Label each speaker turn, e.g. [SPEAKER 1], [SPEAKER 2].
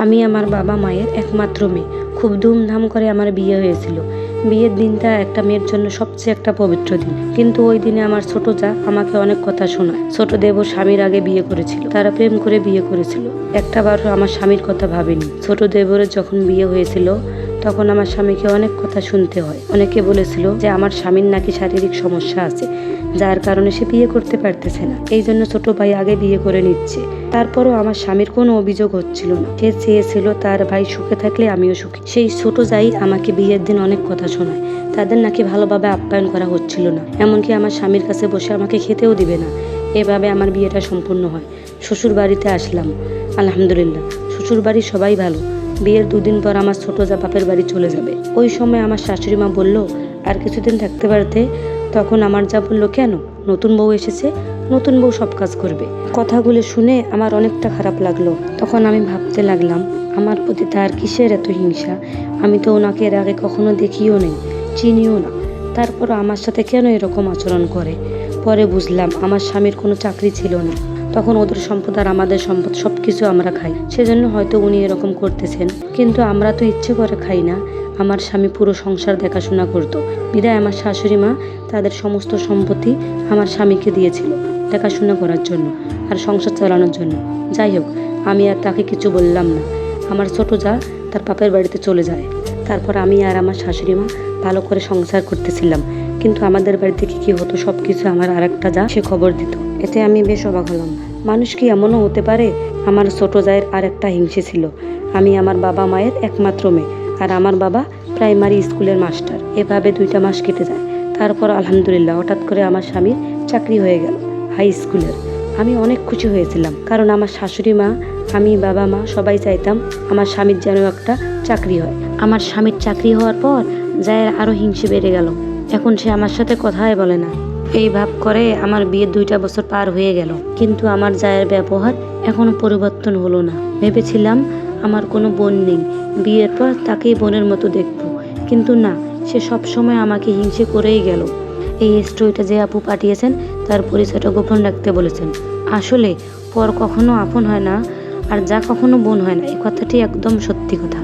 [SPEAKER 1] আমি আমার বাবা মায়ের একমাত্র মেয়ে। খুব ধুমধাম করে আমার বিয়ে হয়েছিল। বিয়ের দিনটা একটা মেয়ের জন্য সবচেয়ে একটা পবিত্র দিন। কিন্তু ওই দিনে আমার ছোট যা আমাকে অনেক কথা শোনায়। ছোট দেবর স্বামীর আগে বিয়ে করেছিল, তারা প্রেম করে বিয়ে করেছিল। একটাবারও আমার স্বামীর কথা ভাবেনি। ছোট দেবরের যখন বিয়ে হয়েছিল তখন আমার স্বামীকে অনেক কথা শুনতে হয়। অনেকে বলেছিল যে আমার স্বামীর নাকি শারীরিক সমস্যা আছে, যার কারণে সে বিয়ে করতে পারতেছে না, এই জন্য ছোট ভাই আগে বিয়ে করে নিচ্ছে। তারপরও আমার স্বামীর কোনো অভিযোগ হচ্ছিল না। সে চেয়েছিল তার ভাই সুখে থাকলে আমিও সুখী। সেই ছোট যাই আমাকে বিয়ের দিন অনেক কথা শোনায়। তাদের নাকি ভালোভাবে আপ্যায়ন করা হচ্ছিল না, এমনকি আমার স্বামীর কাছে বসে আমাকে খেতেও দিবে না। এভাবে আমার বিয়েটা সম্পূর্ণ হয়। শ্বশুর বাড়িতে আসলাম, আলহামদুলিল্লাহ শ্বশুর বাড়ি সবাই ভালো। বিয়ের দুদিন পর আমার ছোট যা বাপের বাড়ি চলে যাবে। ওই সময় আমার শাশুড়ি মা বলল আর কিছুদিন থাকতে পারতে। তখন আমার যা বলল, কেন, নতুন বউ এসেছে, নতুন বউ সব কাজ করবে। কথাগুলো শুনে আমার অনেকটা খারাপ লাগলো। তখন আমি ভাবতে লাগলাম আমার প্রতি তার কিসের এত হিংসা। আমি তো ওনাকে এর আগে কখনো দেখিও নেই, চিনিও না, তারপর আমার সাথে কেন এরকম আচরণ করে। পরে বুঝলাম আমার স্বামীর কোনো চাকরি ছিল না, তখন ওদের সম্পদ আর আমাদের সম্পদ সব কিছু আমরা খাই, সেজন্য হয়তো উনি এরকম করতেছেন। কিন্তু আমরা তো ইচ্ছে করে খাই না। আমার স্বামী পুরো সংসার দেখাশোনা করতো, বিদায় আমার শাশুড়ি মা তাদের সমস্ত সম্পত্তি আমার স্বামীকে দিয়েছিল দেখাশোনা করার জন্য আর সংসার চালানোর জন্য। যাই হোক, আমি আর তাকে কিছু বললাম না। আমার ছোট যা তার বাপের বাড়িতে চলে যায়। তারপর আমি আর আমার শাশুড়ি মা ভালো করে সংসার করতেছিলাম। কিন্তু আমাদের বাড়ি থেকে কী হতো সব কিছু আমার আর একটা যা সে খবর দিত। এতে আমি বেশ অবাক হলাম। মানুষ কি এমনও হতে পারে? আমার ছোট জায়ের আর একটা হিংসে ছিল। আমি আমার বাবা মায়ের একমাত্র মেয়ে, আর আমার বাবা প্রাইমারি স্কুলের মাস্টার। এভাবে 2টা মাস কেটে যায়। তারপর আলহামদুলিল্লাহ হঠাৎ করে আমার স্বামীর চাকরি হয়ে গেল হাই স্কুলের। আমি অনেক খুশি হয়েছিলাম, কারণ আমার শাশুড়ি মা, আমি, বাবা মা সবাই চাইতাম আমার স্বামীর যেন একটা চাকরি হয়। আমার স্বামীর চাকরি হওয়ার পর জায়ের আরও হিংসে বেড়ে গেল। এখন সে আমার সাথে কথাই বলে না। এই ভাব করে আমার বিয়ের 2টা বছর পার হয়ে গেল, কিন্তু আমার জায়ের ব্যবহার এখনো পরিবর্তন হলো না। ভেবেছিলাম আমার কোনো বোন নেই, বিয়ের পর তাকেই বোনের মতো দেখব, কিন্তু না, সে সব সময় আমাকে হিংসে করেই গেল। এই স্টোরিটা যে আপু পাঠিয়েছেন তার পরিচয়টা গোপন রাখতে বলেছেন। আসলে পর কখনো আপন হয় না, আর যা কখনো বোন হয় না, এই কথাটি একদম সত্যি কথা।